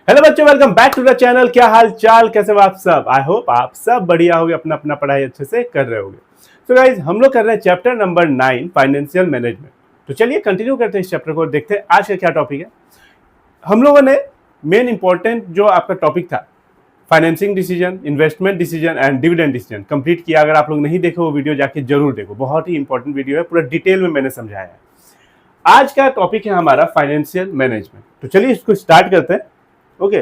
Hello बच्चों, welcome back to the channel. क्या हाल चाल, कैसे हो आप सब? आई होप आप सब बढ़िया होगे, अपना अपना पढ़ाई अच्छे से कर रहे होगे। तो गाइज, हम लोग कर रहे हैं चैप्टर नंबर 9 फाइनेंशियल मैनेजमेंट। तो चलिए कंटिन्यू करते हैं इस चैप्टर को और देखते हैं आज का क्या टॉपिक है। हम लोगों ने मेन इंपॉर्टेंट जो आपका टॉपिक था, financing decision, investment decision and dividend decision complete किया। अगर आप लोग नहीं देखे वो वीडियो जाके जरूर देखो, बहुत ही इंपॉर्टेंट वीडियो है, पूरा डिटेल में मैंने समझाया है। आज का टॉपिक है हमारा फाइनेंशियल मैनेजमेंट। तो चलिए इसको स्टार्ट करते हैं। ओके,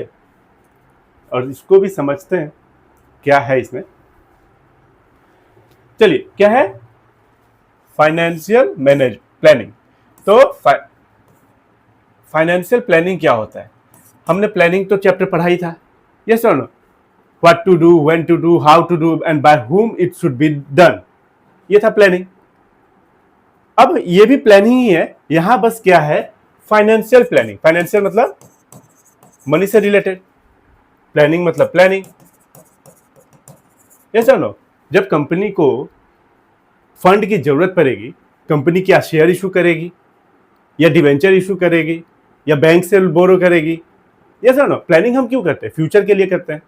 और इसको भी समझते हैं क्या है इसमें। चलिए, क्या है फाइनेंशियल मैनेज प्लानिंग। तो फाइनेंशियल प्लानिंग क्या होता है? हमने प्लानिंग तो चैप्टर पढ़ा ही था, यस और no. What to do, when to do, how to do and by whom it should be done, ये था प्लानिंग। अब ये भी प्लानिंग ही है, यहां बस क्या है फाइनेंशियल प्लानिंग। फाइनेंशियल मतलब मनी से रिलेटेड, प्लानिंग मतलब प्लानिंग, यस और नो। जब कंपनी को फंड की जरूरत पड़ेगी, कंपनी क्या शेयर इशू करेगी या डिवेंचर इशू करेगी या बैंक से बोरो करेगी, यस और नो। प्लानिंग हम क्यों करते हैं? फ्यूचर के लिए करते हैं।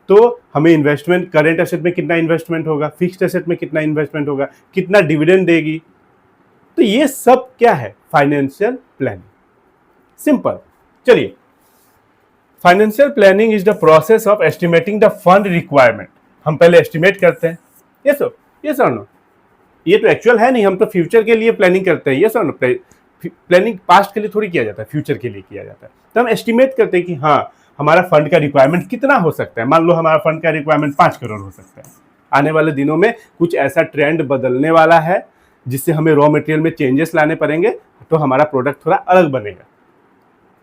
तो हमें इन्वेस्टमेंट, करेंट एसेट में कितना इन्वेस्टमेंट होगा, फिक्स्ड एसेट में कितना इन्वेस्टमेंट होगा, कितना डिविडेंड देगी, तो ये सब क्या है? Financial planning. सिंपल। चलिए, financial planning is the process of estimating the fund requirement. हम पहले एस्टिमेट करते हैं, यस और नो। ये तो एक्चुअल है नहीं, हम तो फ्यूचर के लिए प्लानिंग करते हैं, यस और नो। प्लानिंग पास्ट के लिए थोड़ी किया जाता है, फ्यूचर के लिए किया जाता है। तो हम एस्टिमेट करते हैं कि हाँ, हमारा फंड का रिक्वायरमेंट कितना हो सकता है। मान लो हमारा फंड का रिक्वायरमेंट 5 करोड़ हो सकता है। आने वाले दिनों में कुछ ऐसा ट्रेंड बदलने वाला है जिससे हमें रॉ मटेरियल में चेंजेस लाने पड़ेंगे, तो हमारा प्रोडक्ट थोड़ा अलग बनेगा,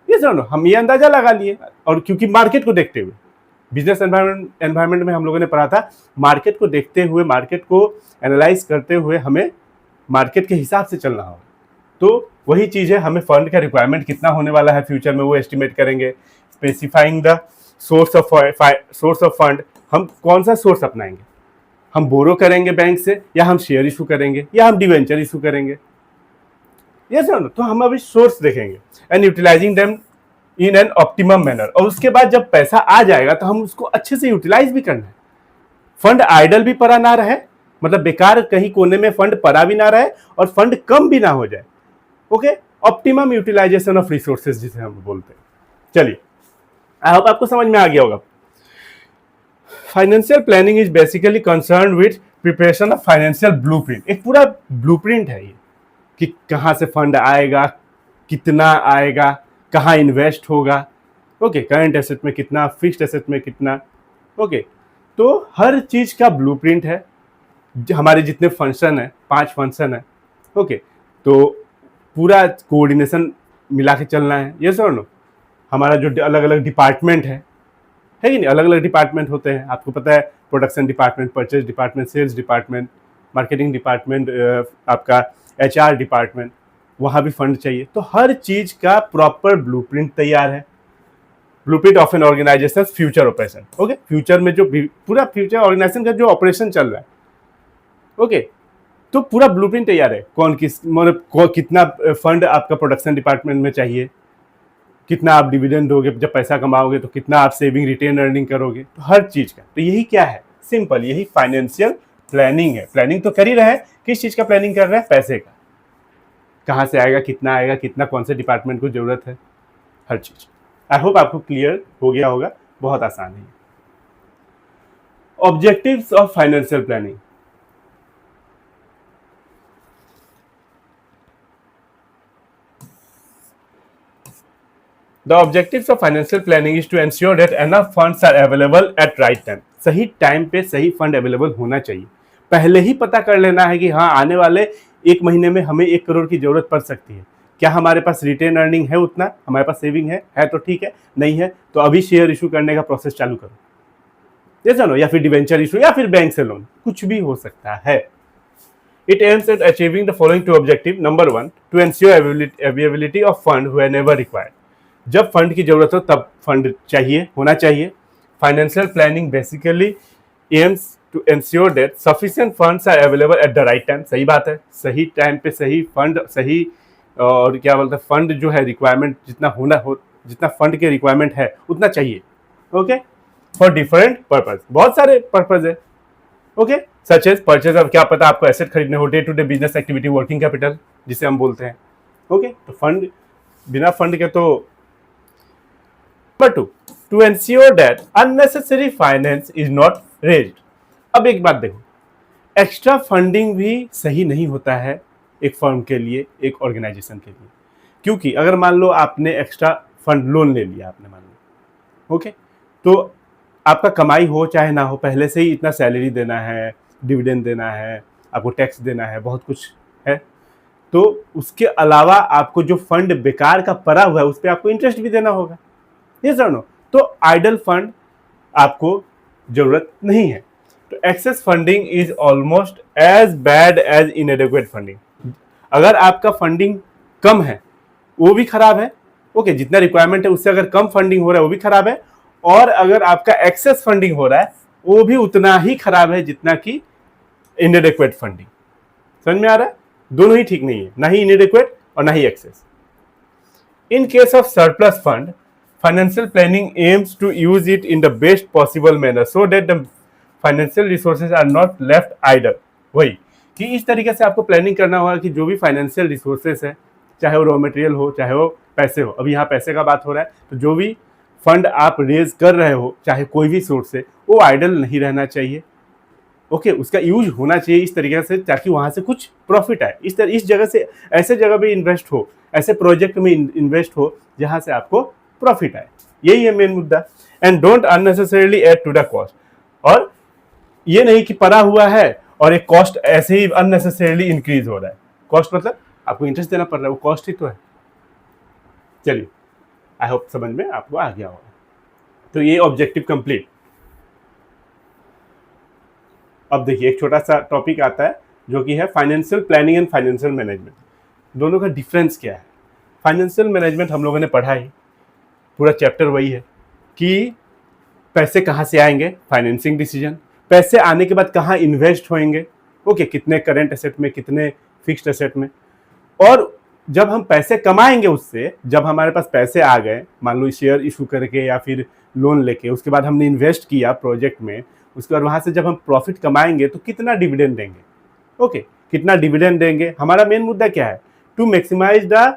यस और नो। हम ये अंदाजा लगा लिए, और क्योंकि मार्केट को देखते हुए, बिजनेस एनवायरनमेंट में हम लोगों ने पढ़ा था, मार्केट को देखते हुए, मार्केट को एनालाइज करते हुए हमें मार्केट के हिसाब से चलना होगा। तो वही चीज़ है, हमें फंड का रिक्वायरमेंट कितना होने वाला है फ्यूचर में, वो एस्टिमेट करेंगे। Specifying the source of fund, हम कौन सा सोर्स अपनाएंगे, हम बोरो करेंगे बैंक से, या हम शेयर इशू करेंगे, या हम डिवेंचर इशू करेंगे, यस सर। तो हम अभी सोर्स देखेंगे and utilising them in an optimum manner. और उसके बाद जब पैसा आ जाएगा तो हम उसको अच्छे से यूटिलाइज भी करना है। फंड आइडल भी पड़ा ना रहे, मतलब बेकार कहीं कोने में फंड पड़ा भी ना रहे, और फंड कम भी ना हो जाए। Okay, optimum utilisation of resources जिसे हम बोलते हैं। चलिए, आई होप आपको समझ में आ गया होगा। Financial planning is basically concern with preparation of financial blueprint. एक पूरा ब्लूप्रिंट है ये, कि कहाँ से फंड आएगा, कितना आएगा, कहाँ इन्वेस्ट होगा, ओके, करंट एसेट में कितना, फिक्स्ड एसेट में कितना, ओके। तो हर चीज़ का ब्लूप्रिंट है। हमारे जितने फंक्शन है, 5 फंक्शन है, ओके, तो पूरा कोऑर्डिनेशन मिला के चलना है, यस और नो। हमारा जो अलग अलग डिपार्टमेंट है कि नहीं, अलग अलग डिपार्टमेंट होते हैं, आपको पता है। Production department, purchase department, sales department, marketing department, आपका HR डिपार्टमेंट, वहाँ भी फंड चाहिए। तो हर चीज़ का प्रॉपर ब्लूप्रिंट तैयार है। Blueprint of an organisation future operation, okay. Future में जो पूरा फ्यूचर ऑर्गेनाइजेशन का जो ऑपरेशन चल रहा है, ओके, तो पूरा ब्लूप्रिंट तैयार है। कौन किस मतलब कितना फंड आपका प्रोडक्शन डिपार्टमेंट में चाहिए, कितना आप डिविडेंड दोगे जब पैसा कमाओगे, तो कितना आप सेविंग रिटेन अर्निंग करोगे, तो हर चीज़ का। तो यही क्या है? सिंपल, यही फाइनेंशियल प्लानिंग है। प्लानिंग तो कर ही रहे हैं, किस चीज़ का प्लानिंग कर रहे हैं? पैसे का, कहाँ से आएगा, कितना आएगा, कितना कौन से डिपार्टमेंट को जरूरत है, हर चीज़। आई होप आपको क्लियर हो गया होगा, बहुत आसान है। Objectives of financial planning. The objectives of financial planning is to ensure that enough funds are available at right time. सही टाइम पे सही फंड अवेलेबल होना चाहिए। पहले ही पता कर लेना है कि हाँ, आने वाले 1 महीने में हमें 1 करोड़ की जरूरत पड़ सकती है। क्या हमारे पास रिटेन अर्निंग है उतना, हमारे पास सेविंग है तो ठीक है, नहीं है तो अभी शेयर इशू करने का प्रोसेस चालू करो, जैसा नो, या फिर डिवेंचर इशू, या फिर बैंक से लोन, कुछ भी हो सकता है। It aims at achieving the following 2 objectives. Number 1, to ensure availability of fund whenever required. जब फंड की जरूरत हो तब फंड चाहिए, होना चाहिए। Financial planning basically aims to ensure that sufficient funds are available at the right time. सही बात है, सही टाइम पे सही फंड, सही और क्या बोलते हैं, फंड जो है रिक्वायरमेंट जितना होना हो जितना फंड के रिक्वायरमेंट है उतना चाहिए। ओके, फॉर डिफरेंट पर्पज, बहुत सारे पर्पज है। ओके, सच एज परचेज, अब क्या पता आपको एसेट खरीदने हो, day to day business activity, working capital जिसे हम बोलते हैं। ओके, तो फंड, बिना फंड के तो। Number 2, to ensure that unnecessary finance is not raised. अब एक बात देखो, एक्स्ट्रा फंडिंग भी सही नहीं होता है एक फर्म के लिए, एक ऑर्गेनाइजेशन के लिए। क्योंकि अगर मान लो आपने एक्स्ट्रा फंड लोन ले लिया, आपने मान लो, ओके, तो आपका कमाई हो चाहे ना हो, पहले से ही इतना सैलरी देना है, डिविडेंड देना है, आपको टैक्स देना है, बहुत कुछ है। तो उसके अलावा आपको जो फंड बेकार का पड़ा हुआ है उस पर आपको इंटरेस्ट भी देना होगा, ये सर नो। तो आइडल फंड आपको जरूरत नहीं है। तो excess funding is almost as bad as inadequate funding. अगर आपका फंडिंग कम है वो भी खराब है। ओके, जितना रिक्वायरमेंट है उससे अगर कम फंडिंग हो रहा है वो भी खराब है, और अगर आपका एक्सेस फंडिंग हो रहा है वो भी उतना ही खराब है जितना कि इनएडिक्वेट फंडिंग। समझ में आ रहा है? दोनों ही ठीक नहीं है, ना ही इनएडिक्वेट और ना ही excess. In case of surplus fund, financial planning aims to use it in the best possible manner so that the financial resources are not left idle. वही कि इस तरीके से आपको प्लानिंग करना होगा कि जो भी फाइनेंशियल रिसोर्सेज है, चाहे वो रॉ मटेरियल हो, चाहे वो पैसे हो, अभी यहाँ पैसे का बात हो रहा है, तो जो भी फंड आप रेज कर रहे हो, चाहे कोई भी सोर्स से, वो आइडल नहीं रहना चाहिए। ओके, उसका यूज होना चाहिए इस तरीके से ताकि वहाँ से कुछ प्रॉफिट आए। इस जगह से, ऐसे जगह पे इन्वेस्ट हो, ऐसे प्रोजेक्ट में इन्वेस्ट हो जहाँ से आपको प्रॉफिट आए, यही है मेन मुद्दा। And don't unnecessarily add to the cost. और ये नहीं कि पड़ा हुआ है और एक कॉस्ट ऐसे ही अननेसेसरीली इंक्रीज हो रहा है। कॉस्ट मतलब आपको इंटरेस्ट देना पड़ रहा है, वो कॉस्ट ही तो है। चलिए, आई होप समझ में आपको आ गया होगा। तो ये ऑब्जेक्टिव कंप्लीट। अब देखिए, एक छोटा सा टॉपिक आता है जो कि है financial planning and financial management. दोनों का डिफरेंस क्या है? फाइनेंशियल मैनेजमेंट हम लोगों ने पढ़ा ही, पूरा चैप्टर वही है कि पैसे कहाँ से आएंगे, फाइनेंसिंग डिसीजन, पैसे आने के बाद कहाँ इन्वेस्ट होंगे, ओके, कितने करेंट एसेट में, कितने फिक्स्ड एसेट में, और जब हम पैसे कमाएंगे उससे, जब हमारे पास पैसे आ गए, मान लो शेयर इशू करके या फिर लोन लेके, उसके बाद हमने इन्वेस्ट किया प्रोजेक्ट में, उसके बाद वहाँ से जब हम प्रॉफिट कमाएंगे तो कितना डिविडेंड देंगे। ओके, कितना डिविडेंड देंगे, हमारा मेन मुद्दा क्या है? To maximise the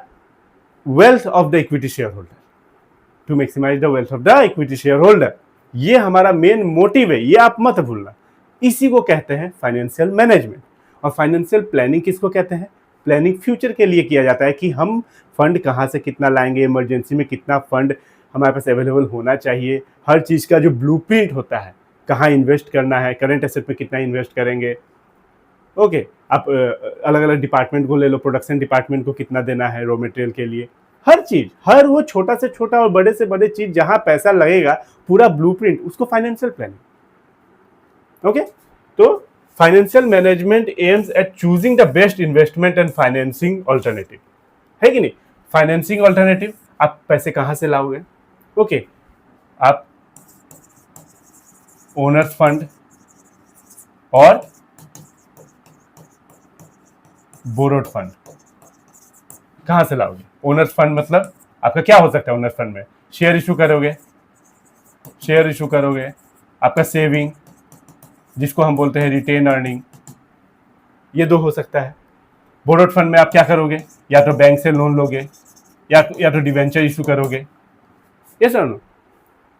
wealth of the equity share holder, to maximise the wealth of the equity share holder, ये हमारा मेन मोटिव है, ये आप मत भूलना। इसी को कहते हैं फाइनेंशियल मैनेजमेंट। और फाइनेंशियल प्लानिंग किसको कहते हैं? प्लानिंग फ्यूचर के लिए किया जाता है कि हम फंड कहाँ से कितना लाएंगे, इमरजेंसी में कितना फंड हमारे पास अवेलेबल होना चाहिए, हर चीज़ का जो ब्लूप्रिंट होता है, कहाँ इन्वेस्ट करना है, करेंट एसेट में कितना इन्वेस्ट करेंगे। ओके, आप अलग अलग डिपार्टमेंट को ले लो, प्रोडक्शन डिपार्टमेंट को कितना देना है रॉ मटेरियल के लिए, हर चीज, हर वो छोटा से छोटा और बड़े से बड़े चीज जहां पैसा लगेगा, पूरा ब्लूप्रिंट, उसको फाइनेंशियल प्लानिंग। ओके, तो financial management aims at choosing the best investment and financing alternative, है कि नहीं? फाइनेंसिंग ऑल्टरनेटिव, आप पैसे कहां से लाओगे? ओके, आप ओनर्स फंड और बोरोड फंड कहां से लाओगे? ओनर्स फंड मतलब आपका क्या हो सकता है? ओनर्स फंड में शेयर इशू करोगे, आपका सेविंग जिसको हम बोलते हैं रिटेन अर्निंग, ये दो हो सकता है। बोरोड फंड में आप क्या करोगे? या तो बैंक से लोन लोगे या तो डिवेंचर इशू करोगे। ये सर नो,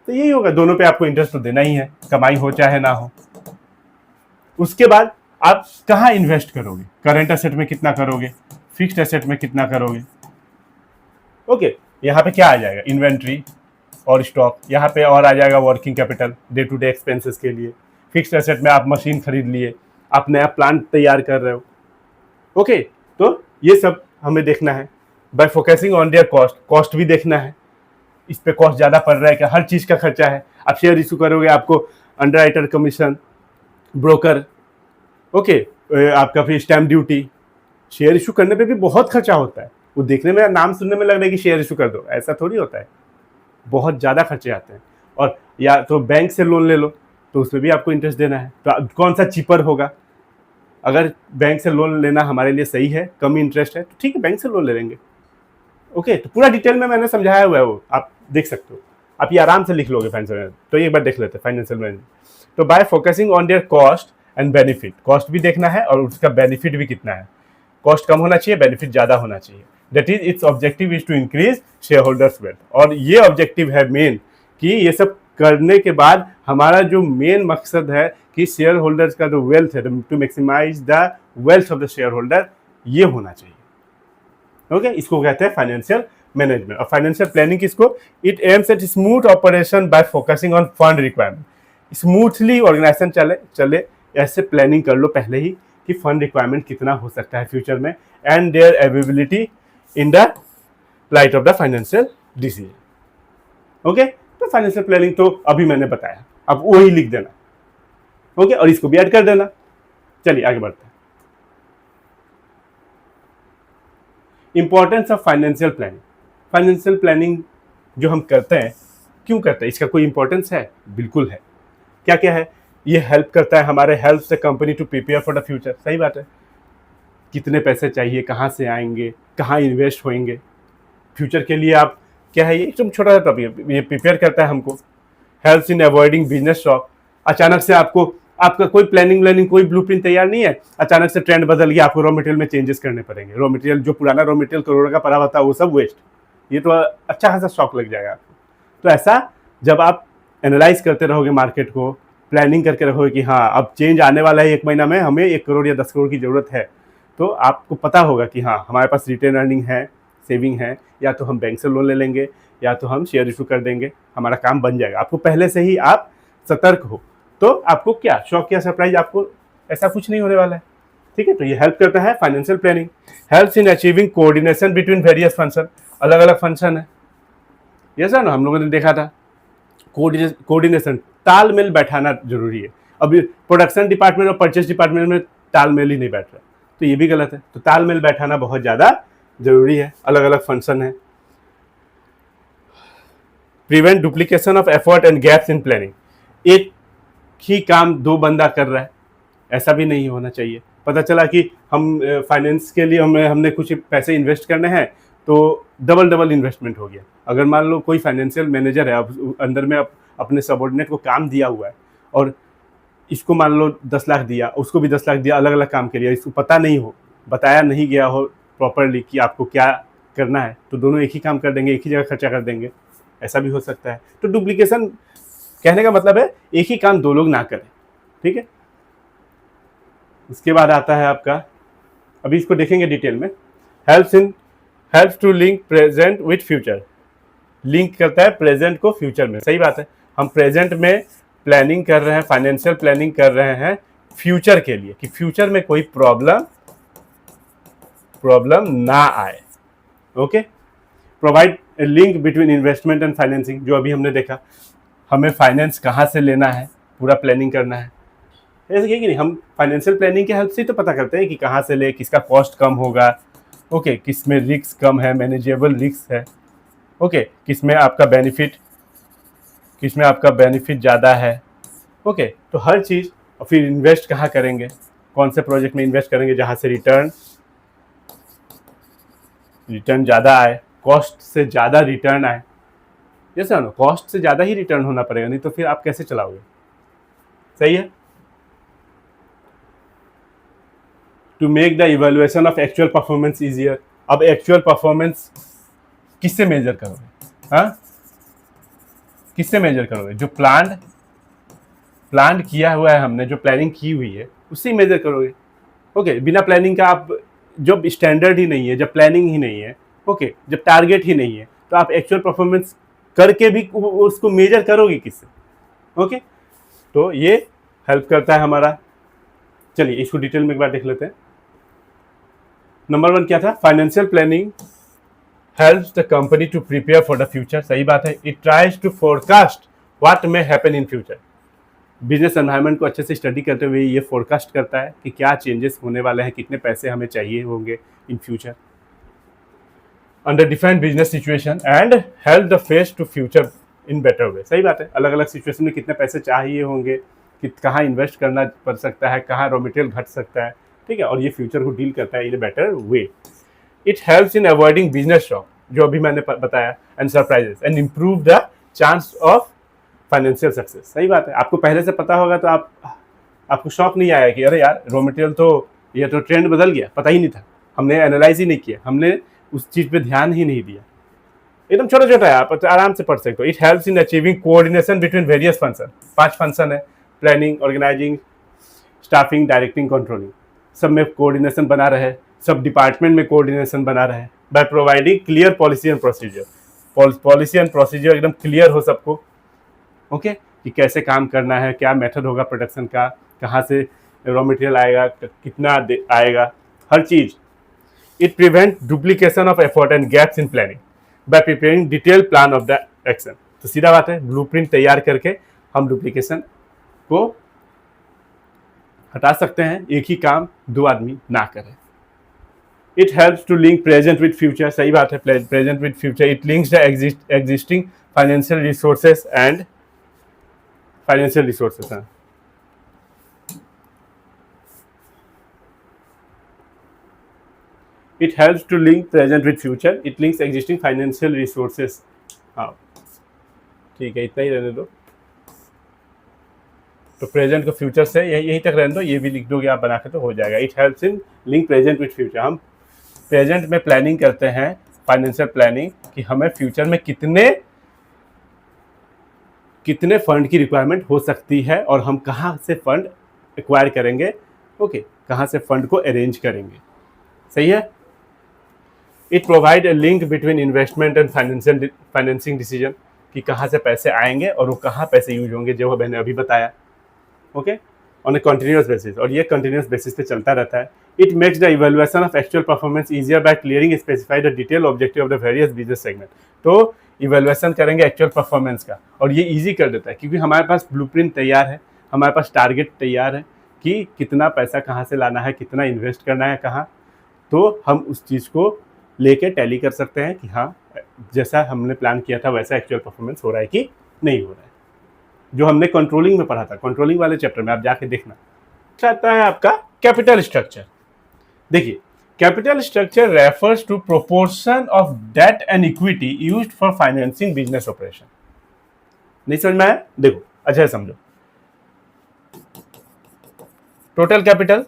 तो यही होगा, दोनों पे आपको इंटरेस्ट तो देना ही है, कमाई हो चाहे ना हो। उसके बाद आप कहाँ इन्वेस्ट करोगे? करंट एसेट में कितना करोगे, फिक्स्ड एसेट में कितना करोगे। ओके, यहाँ पे क्या आ जाएगा? इन्वेंट्री और स्टॉक, यहाँ पे और आ जाएगा working capital, day to day expenses के लिए। फिक्स्ड एसेट में आप मशीन खरीद लिए, आप नया प्लांट तैयार कर रहे हो। ओके, तो ये सब हमें देखना है। Bye focusing on their cost भी देखना है, इस पे कॉस्ट ज़्यादा पड़ रहा है क्या, हर चीज़ का खर्चा है। आप शेयर इशू करोगे, आपको अंडरराइटर कमीशन, ब्रोकर, ओके, आपका फिर स्टैम्प ड्यूटी, शेयर इशू करने पे भी बहुत खर्चा होता है। वो देखने में, नाम सुनने में लग रहा है कि शेयर इशू कर दो, ऐसा थोड़ी होता है, बहुत ज़्यादा खर्चे आते हैं। और या तो बैंक से लोन ले लो, तो उसमें भी आपको इंटरेस्ट देना है। तो कौन सा चीपर होगा? अगर बैंक से लोन लेना हमारे लिए सही है, कम इंटरेस्ट है, तो ठीक है, बैंक से लोन ले लेंगे। ओके, तो पूरा डिटेल में मैंने समझाया हुआ है, वो आप देख सकते हो, आप ये आराम से लिख लोगे फाइनेंशियल मैनेजमेंट। तो एक बार देख लेते हैं फाइनेंशियल मैनेजमेंट। तो bye focusing on their cost and benefit, cost भी देखना है और उसका बेनिफिट भी कितना है। कॉस्ट कम होना चाहिए, बेनिफिट ज़्यादा होना चाहिए। That is its objective is to increase share holders wealth. और ये ऑब्जेक्टिव है मेन कि ये सब करने के बाद हमारा जो मेन मकसद है कि शेयर होल्डर्स का जो वेल्थ है, to maximise the wealth of the share holder, ये होना चाहिए। ओके, इसको कहते हैं फाइनेंशियल मैनेजमेंट। और फाइनेंशियल प्लानिंग किसको, it aims at smooth operation by focusing on fund requirement. Smoothly organisation चले ऐसे प्लानिंग कर लो पहले ही कि फंड रिक्वायरमेंट कितना हो सकता है फ्यूचर में, and their availability in the light of the financial decision. Okay, तो फाइनेंशियल प्लानिंग तो अभी मैंने बताया, अब वही लिख देना। ओके, और इसको भी ऐड कर देना। चलिए आगे बढ़ते हैं। Importance of financial planning. Financial planning जो हम करते हैं, क्यों करते हैं, इसका कोई इंपॉर्टेंस है? बिल्कुल है। क्या क्या है? ये हेल्प करता है, हमारे हेल्प से company to prepare for the future. सही बात है, कितने पैसे चाहिए, कहाँ से आएंगे, कहाँ इन्वेस्ट होंगे फ्यूचर के लिए। आप क्या है, ये एकदम छोटा सा टॉपिक है, ये प्रिपेयर करता है हमको। Helps in avoiding business shock. अचानक से आपका कोई प्लानिंग कोई ब्लूप्रिंट तैयार नहीं है, अचानक से ट्रेंड बदल गया, आपको रॉ मटेरियल में चेंजेस करने पड़ेंगे। रॉ मटेरियल जो पुराना रॉ मटेरियल करोड़ों का पड़ा हुआ था वो सब वेस्ट, ये तो अच्छा खासा शॉक लग जाएगा आपको। तो ऐसा जब आप एनालाइज करते रहोगे मार्केट को, प्लानिंग करके रहोगे कि हाँ अब चेंज आने वाला है 1 महीना में, हमें 1 करोड़ या 10 करोड़ की ज़रूरत है, तो आपको पता होगा कि हाँ हमारे पास रिटेन अर्निंग है, सेविंग है, या तो हम बैंक से लोन ले लेंगे या तो हम शेयर इशू कर देंगे, हमारा काम बन जाएगा। आपको पहले से ही आप सतर्क हो, तो आपको क्या शॉक या सरप्राइज, आपको ऐसा कुछ नहीं होने वाला है। ठीक है, तो ये हेल्प करता है financial planning. Helps in achieving coordination between various function. अलग अलग फंक्शन है, ये सर ना हम लोगों ने देखा था, कोऑर्डिनेशन, तालमेल बैठाना जरूरी है। अभी प्रोडक्शन डिपार्टमेंट और परचेज डिपार्टमेंट में तालमेल ही नहीं बैठ रहा, तो ये भी गलत है। तो तालमेल बैठाना बहुत ज़्यादा जरूरी है, अलग अलग फंक्शन है। Prevent duplication of effort and gaps in planning. एक ही काम 2 बंदा कर रहा है, ऐसा भी नहीं होना चाहिए। पता चला कि हम फाइनेंस के लिए हमने कुछ पैसे इन्वेस्ट करने हैं, तो डबल इन्वेस्टमेंट हो गया। अगर मान लो कोई फाइनेंशियल मैनेजर है, अब अंदर में अपने सबॉर्डिनेट को काम दिया हुआ है, और इसको मान लो 10 लाख दिया, उसको भी 10 लाख दिया, अलग अलग काम के लिए, इसको पता नहीं हो, बताया नहीं गया हो प्रॉपरली कि आपको क्या करना है, तो दोनों एक ही काम कर देंगे, एक ही जगह खर्चा कर देंगे, ऐसा भी हो सकता है। तो डुप्लीकेशन कहने का मतलब है एक ही काम 2 लोग ना करें। ठीक है, उसके बाद आता है आपका, अभी इसको देखेंगे डिटेल में। Helps to link present with future. Link करता है प्रेजेंट को फ्यूचर में। सही बात है, हम प्रेजेंट में प्लानिंग कर रहे हैं, फाइनेंशियल प्लानिंग कर रहे हैं फ्यूचर के लिए, कि फ्यूचर में कोई प्रॉब्लम ना आए। Okay, provide a link between investment and financing. जो अभी हमने देखा, हमें फाइनेंस कहाँ से लेना है, पूरा प्लानिंग करना है। ऐसे कि नहीं, हम फाइनेंशियल प्लानिंग के हेल्प से तो पता करते हैं कि कहाँ से ले, किसका कॉस्ट कम होगा, ओके, किस में रिस्क कम है, मैनेजेबल रिस्क है, ओके, किस में आपका बेनिफिट ज़्यादा है। ओके, तो हर चीज़। और फिर इन्वेस्ट कहाँ करेंगे, कौन से प्रोजेक्ट में इन्वेस्ट करेंगे जहाँ से रिटर्न ज़्यादा आए, कॉस्ट से ज़्यादा रिटर्न आए। जैसे ना, कॉस्ट से ज़्यादा ही रिटर्न होना पड़ेगा, नहीं तो फिर आप कैसे चलाओगे। सही है। To make the evaluation of actual performance easier. अब एक्चुअल परफॉर्मेंस किससे मेजर करोगे? हाँ, किससे मेजर करोगे? जो प्लान किया हुआ है हमने, जो प्लानिंग की हुई है, उससे मेजर करोगे। ओके, बिना प्लानिंग का आप, जब स्टैंडर्ड ही नहीं है, जब प्लानिंग ही नहीं है, ओके, जब टारगेट ही नहीं है, तो आप एक्चुअल परफॉर्मेंस करके भी उसको मेजर करोगे किससे? ओके, तो ये हेल्प करता है हमारा। चलिए इसको डिटेल में एक बार देख लेते हैं। नंबर 1 क्या था? Financial planning helps the company to prepare for the future. सही बात है, it tries to forecast what may happen in future. Business environment को अच्छे से स्टडी करते हुए ये फोरकास्ट करता है कि क्या चेंजेस होने वाले हैं, कितने पैसे हमें चाहिए होंगे in future under different business situation, and help the face to future in better way. सही बात है, अलग अलग सिचुएशन में कितने पैसे चाहिए होंगे, कि कहाँ इन्वेस्ट करना पड़ सकता है, कहाँ रॉ मटेरियल घट सकता है। ठीक है, और ये फ्यूचर को डील करता है in a better way. It helps in avoiding business shock. जो अभी मैंने बताया, and surprises, and improve the chance of financial success. सही बात है, आपको पहले से पता होगा तो आपको शौक नहीं आया कि अरे यार रॉ मटेरियल तो ये तो ट्रेंड बदल गया, पता ही नहीं था, हमने एनालाइज ही नहीं किया, हमने उस चीज़ पे ध्यान ही नहीं दिया। एकदम छोटा छोटा है, आप आराम से पढ़ सकते हो। It helps in achieving coordination between various function. 5 function है, planning, organizing, staffing, directing, controlling. सब में कोऑर्डिनेशन बना रहे, सब डिपार्टमेंट में कोऑर्डिनेशन बना रहे, by providing clear policy and procedure. Policy and procedure एकदम क्लियर हो सबको, ओके, कि कैसे काम करना है, क्या मेथड होगा प्रोडक्शन का, कहाँ से रॉ मटेरियल आएगा, कितना आएगा, हर चीज़। It prevent duplication of effort and gaps in planning by preparing detail plan of the action. तो सीधा बात है, ब्लूप्रिंट तैयार करके हम डुप्लीकेशन को हटा सकते हैं, एक ही काम 2 आदमी ना करें। It helps to link present with future. सही बात है, present with future. It links the existing financial resources and financial resources हैं। It helps to link present with future. It links existing financial resources. हाँ ठीक है, इतना ही रहने दो। तो प्रेजेंट को फ्यूचर से यही तक रहने दो, ये भी लिख दोगे आप बना के तो हो जाएगा। It helps in link present with future. हम प्रेजेंट में प्लानिंग करते हैं, फाइनेंशियल प्लानिंग, कि हमें फ्यूचर में कितने फंड की रिक्वायरमेंट हो सकती है और हम कहाँ से फंड एक्वायर करेंगे, ओके, कहाँ से फंड को अरेंज करेंगे। सही है। It provide a link between investment and financing decision, कि कहाँ से पैसे आएंगे और वो कहाँ पैसे यूज होंगे, जो मैंने अभी बताया, okay, on a continuous basis. और ये कंटिन्यूस बेसिस पे चलता रहता है। It makes the evaluation of actual performance easier by clearing specify the detail objective of the various business segment. तो इवेल्युएशन करेंगे एक्चुअल परफॉर्मेंस का, और ये इजी कर देता है, क्योंकि हमारे पास ब्लूप्रिंट तैयार है, हमारे पास टारगेट तैयार है कि कितना पैसा कहाँ से लाना है, कितना इन्वेस्ट करना है कहाँ। तो हम उस चीज़ को लेके टैली कर सकते हैं कि हाँ, जैसा हमने प्लान किया था वैसा एक्चुअल परफॉर्मेंस हो रहा है कि नहीं हो रहा है। जो हमने कंट्रोलिंग में पढ़ा था, कंट्रोलिंग वाले चैप्टर में आप जाके देखना। चाहता है आपका कैपिटल स्ट्रक्चर। देखिए, capital structure refers to proportion of debt and equity used for financing business operation. नहीं समझ में आया? देखो अच्छा समझो। Total capital,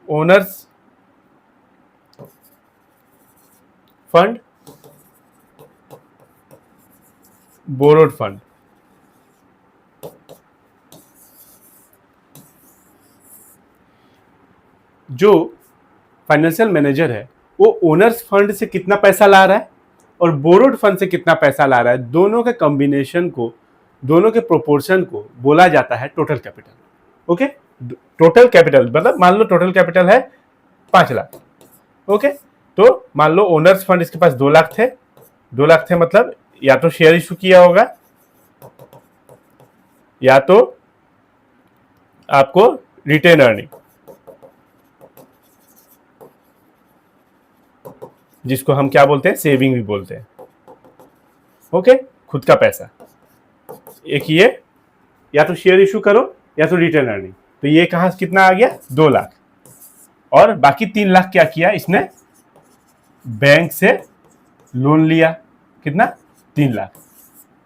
owners fund, borrowed fund. जो फाइनेंशियल मैनेजर है वो ओनर्स फंड से कितना पैसा ला रहा है और बोरोड फंड से कितना पैसा ला रहा है, दोनों के कॉम्बिनेशन को, दोनों के प्रोपोर्शन को बोला जाता है total capital. Okay, total capital मतलब मान लो टोटल कैपिटल है 5 लाख। ओके, तो मान लो ओनर्स फंड इसके पास 2 लाख थे, 2 लाख थे मतलब या तो शेयर इशू किया होगा या तो आपको रिटेन अर्निंग, जिसको हम क्या बोलते हैं, सेविंग भी बोलते हैं। ओके, खुद का पैसा। एक ये या तो शेयर इशू करो या तो रिटेन अर्निंग। तो ये कहां कितना आ गया, 2 लाख। और बाकी 3 लाख क्या किया इसने, बैंक से लोन लिया, कितना, 3 लाख।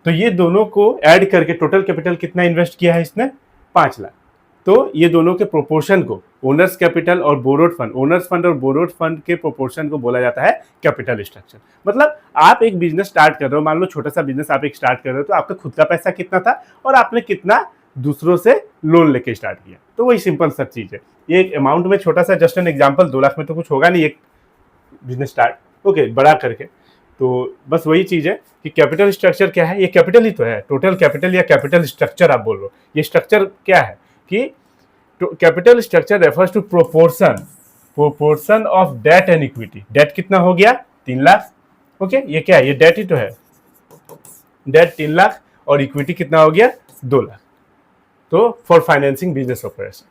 तो ये दोनों को ऐड करके टोटल कैपिटल कितना इन्वेस्ट किया है इसने, 5 लाख। तो ये दोनों के प्रोपोर्शन को, ओनर्स कैपिटल और बोरोड फंड, ओनर्स फंड और बोरोड फंड के प्रोपोर्शन को बोला जाता है कैपिटल स्ट्रक्चर। मतलब आप एक बिजनेस स्टार्ट कर रहे हो, मान लो छोटा सा बिजनेस आप एक स्टार्ट कर रहे हो, तो आपका खुद का पैसा कितना था और आपने कितना दूसरों से लोन लेके स्टार्ट किया। तो वही सिंपल सा चीज है। ये एक अमाउंट में छोटा सा जस्ट एन एग्जाम्पल, 2 लाख में तो कुछ होगा नहीं एक बिजनेस स्टार्ट, ओके, बड़ा करके। तो बस वही चीज है कि कैपिटल स्ट्रक्चर क्या है, ये कैपिटल ही तो है, टोटल कैपिटल या कैपिटल स्ट्रक्चर आप बोल लो। ये स्ट्रक्चर क्या है कि capital structure refers to proportion of debt and equity. Debt कितना हो गया, 3 लाख। ओके, ये क्या है, ये डेट ही तो है, डेट 3 लाख और इक्विटी कितना हो गया, 2 लाख। तो फॉर फाइनेंसिंग बिजनेस ऑपरेशन,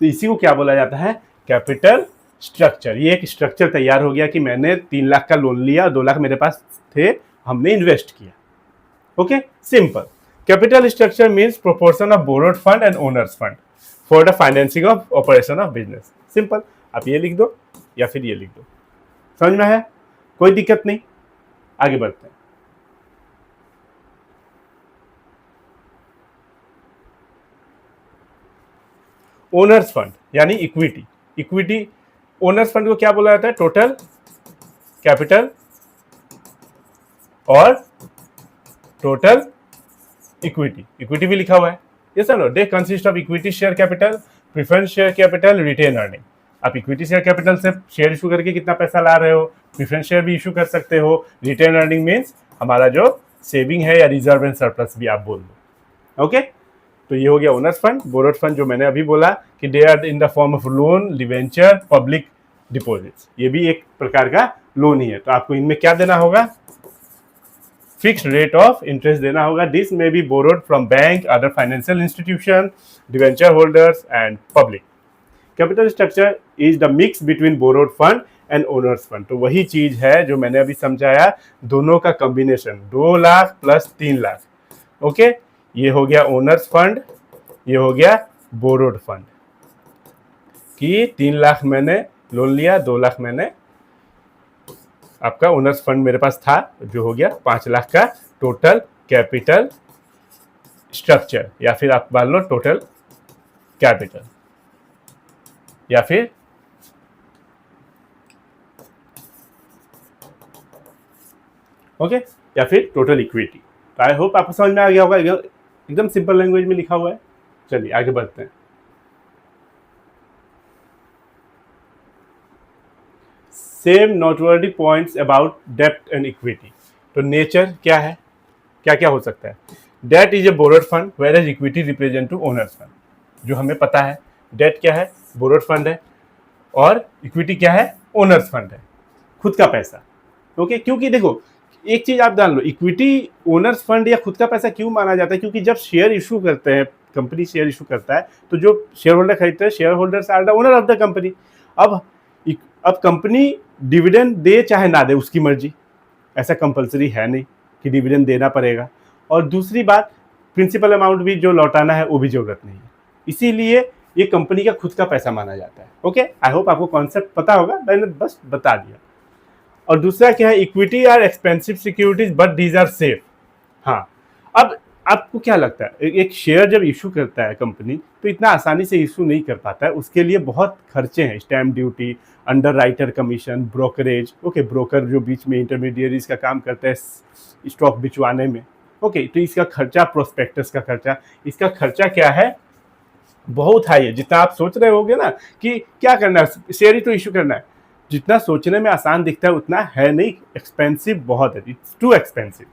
तो इसी को क्या बोला जाता है, कैपिटल स्ट्रक्चर। ये एक स्ट्रक्चर तैयार हो गया कि मैंने 3 लाख का लोन लिया, 2 लाख मेरे पास थे, हमने इन्वेस्ट किया। Okay, simple. Capital structure means proportion of borrowed fund and owners fund for the financing of operation of business. Simple, आप ये लिख दो या फिर ये लिख दो। समझ में है? कोई दिक्कत नहीं, आगे बढ़ते हैं। ओनर्स फंड यानी इक्विटी। इक्विटी ओनर्स फंड को क्या बोला जाता है? टोटल कैपिटल और टोटल इक्विटी। इक्विटी भी लिखा हुआ है, ये सब no. They consist of equity share capital, preference share capital, retain earning. आप इक्विटी शेयर कैपिटल से शेयर इशू करके कितना पैसा ला रहे हो, प्रेफरेंस शेयर भी इशू कर सकते हो, रिटेन अर्निंग मीन्स हमारा जो सेविंग है या रिजर्व एंड सरप्लस भी आप बोल दो। ओके, तो ये हो गया ओनर्स फंड। बोरोड फंड जो मैंने अभी बोला कि they are in the form of loan, debenture, public deposits, ये भी एक प्रकार का लोन ही है। तो आपको इनमें क्या देना होगा? फिक्स्ड रेट ऑफ इंटरेस्ट देना होगा। This may be borrowed from bank, other financial institution, debenture holders and public. Capital structure is the mix between borrowed fund and owners fund. तो वही चीज है जो मैंने अभी समझाया, दोनों का combination, 2 lakh plus 3 lakh. Okay, ये हो गया ओनर्स फंड, ये हो गया बोरोड फंड कि 3 लाख मैंने लोन लिया, 2 लाख मैंने आपका ओनर्स फंड मेरे पास था, जो हो गया 5 लाख का टोटल कैपिटल स्ट्रक्चर, या फिर आप मान लो टोटल कैपिटल, या फिर ओके, या फिर टोटल इक्विटी। तो आई होप आपको समझ में आ गया होगा, एकदम सिंपल लैंग्वेज में लिखा हुआ है। चलिए आगे बढ़ते हैं। सेम नोटवर्डी पॉइंट्स अबाउट डेब्ट एंड इक्विटी। तो नेचर क्या है, क्या क्या हो सकता है? Debt is a borrowed fund whereas equity represent to owners fund, जो हमें पता है। डेट क्या है? बोरोड फंड है, और इक्विटी क्या है? ओनर्स फंड है, खुद का पैसा। ओके, क्योंकि देखो एक चीज आप जान लो, इक्विटी ओनर्स फंड या खुद का पैसा क्यों माना जाता है? क्योंकि जब शेयर इशू करते हैं, कंपनी शेयर इशू करता है, तो जो शेयर होल्डर खरीदते हैं, share holders are the owner of the company. अब कंपनी डिविडेंड दे चाहे ना दे, उसकी मर्जी, ऐसा कंपलसरी है नहीं कि डिविडेंड देना पड़ेगा। और दूसरी बात, प्रिंसिपल अमाउंट भी जो लौटाना है वो भी जरूरत नहीं है, इसीलिए ये कंपनी का खुद का पैसा माना जाता है। ओके, आई होप आपको कॉन्सेप्ट पता होगा, मैंने बस बता दिया। और दूसरा क्या है? Equity are expensive securities but these are safe. हाँ, अब आपको क्या लगता है, एक शेयर जब इशू करता है कंपनी, तो इतना आसानी से इशू नहीं कर पाता है, उसके लिए बहुत खर्चे हैं, stamp duty, under writer commission, brokerage. Okay, broker जो बीच में इंटरमीडिएरीज का काम करते हैं स्टॉक बिचवाने में। ओके, तो इसका खर्चा, प्रोस्पेक्टस का खर्चा, इसका खर्चा क्या है? बहुत हाई है। जितना आप सोच रहे होगे ना कि क्या करना है, शेयर ही तो इशू करना है, जितना सोचने में आसान दिखता है उतना है नहीं, एक्सपेंसिव बहुत है, it's too expensive.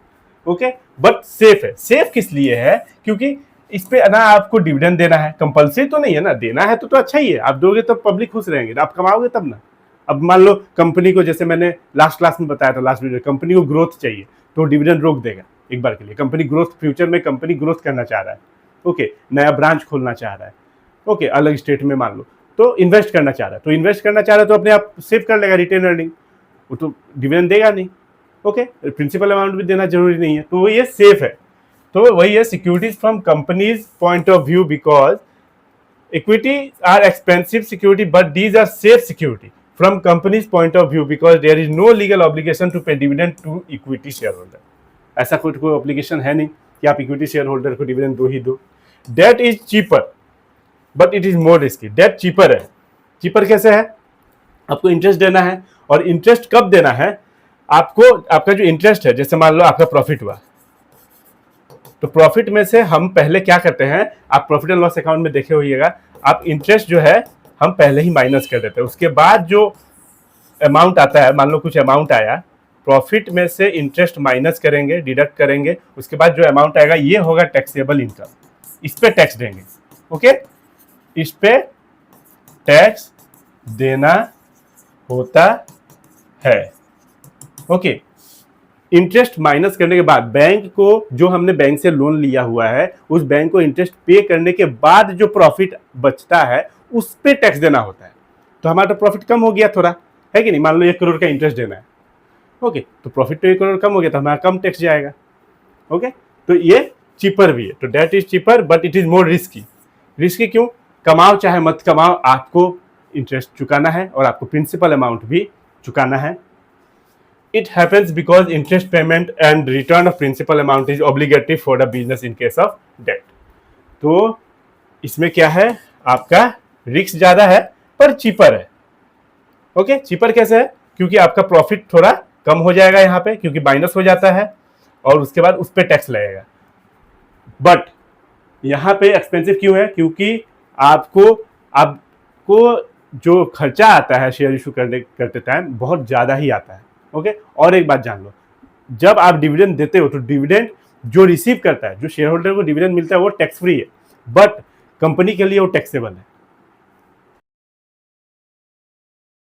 Okay, but safe है। सेफ किस लिए है? क्योंकि इस पे ना आपको डिविडेंड देना है, कंपल्सरी तो नहीं है ना, देना है तो अच्छा ही है, आप दोगे तो पब्लिक खुश रहेंगे, आप कमाओगे तब ना। अब मान लो कंपनी को, जैसे मैंने लास्ट क्लास में बताया था, लास्ट वीडियो, कंपनी को ग्रोथ चाहिए तो डिविडेंड रोक देगा एक बार के लिए। कंपनी ग्रोथ, फ्यूचर में कंपनी ग्रोथ करना चाह रहा है, ओके, नया ब्रांच खोलना चाह रहा है, ओके, अलग स्टेट में मान लो, तो इन्वेस्ट करना चाह रहा है, तो इन्वेस्ट करना चाह रहा है तो अपने आप सेव कर लेगा रिटेन अर्निंग, वो तो डिविडेंड देगा नहीं। ओके, प्रिंसिपल अमाउंट भी देना जरूरी नहीं है, तो ये सेफ है। तो वही है securities from companies point of view, because equity are expensive security but these are safe security from companies point of view, because there is no legal obligation to pay dividend to equity share holder. ऐसा कोई obligation है नहीं कि आप equity share holder को dividend दो ही दो। Debt is cheaper but it is more risky. Debt cheaper है। चीपर कैसे है? आपको इंटरेस्ट देना है, और इंटरेस्ट कब देना है आपको? आपका जो इंटरेस्ट है, जैसे मान लो आपका प्रॉफिट हुआ, तो प्रॉफिट में से हम पहले क्या करते हैं, आप प्रॉफिट एंड लॉस अकाउंट में देखे होइएगा, आप इंटरेस्ट जो है हम पहले ही माइनस कर देते हैं, उसके बाद जो अमाउंट आता है, मान लो कुछ अमाउंट आया, प्रॉफिट में से इंटरेस्ट माइनस करेंगे, डिडक्ट करेंगे, उसके बाद जो अमाउंट आएगा ये होगा टैक्सेबल इनकम, इस पे टैक्स देंगे। ओके, इस पे टैक्स देना होता है। ओके, इंटरेस्ट माइनस करने के बाद बैंक को, जो हमने बैंक से लोन लिया हुआ है, उस बैंक को इंटरेस्ट पे करने के बाद जो प्रॉफिट बचता है उस पे टैक्स देना होता है। तो हमारा प्रॉफिट कम हो गया थोड़ा, है कि नहीं? मान लो 1 करोड़ का इंटरेस्ट देना है, ओके, तो प्रॉफिट तो 1 करोड़ कम हो गया, तो हमारा कम टैक्स जाएगा। ओके, तो ये चीपर भी है। तो debt is cheaper but it is more risky. Risky क्यों? कमाओ चाहे मत कमाओ, आपको इंटरेस्ट चुकाना है और आपको प्रिंसिपल अमाउंट भी चुकाना है. It happens because interest payment and return of principal amount is obligatory for the business in case of debt. तो इसमें क्या है, आपका रिस्क ज़्यादा है पर चीपर है. ओके, चीपर कैसे है? क्योंकि आपका प्रॉफिट थोड़ा कम हो जाएगा यहाँ पे, क्योंकि माइनस हो जाता है और उसके बाद उस पर टैक्स लगेगा. बट यहाँ पे एक्सपेंसिव क्यों है? क्योंकि आपको जो खर्चा आता है शेयर इशू करते टाइम बहुत ज़्यादा ही आता है. ओके, और एक बात जान लो, जब आप डिविडेंड देते हो तो डिविडेंड जो रिसीव करता है, जो शेयर होल्डर को डिविडेंड मिलता है वो टैक्स फ्री है, बट कंपनी के लिए वो टैक्सेबल है.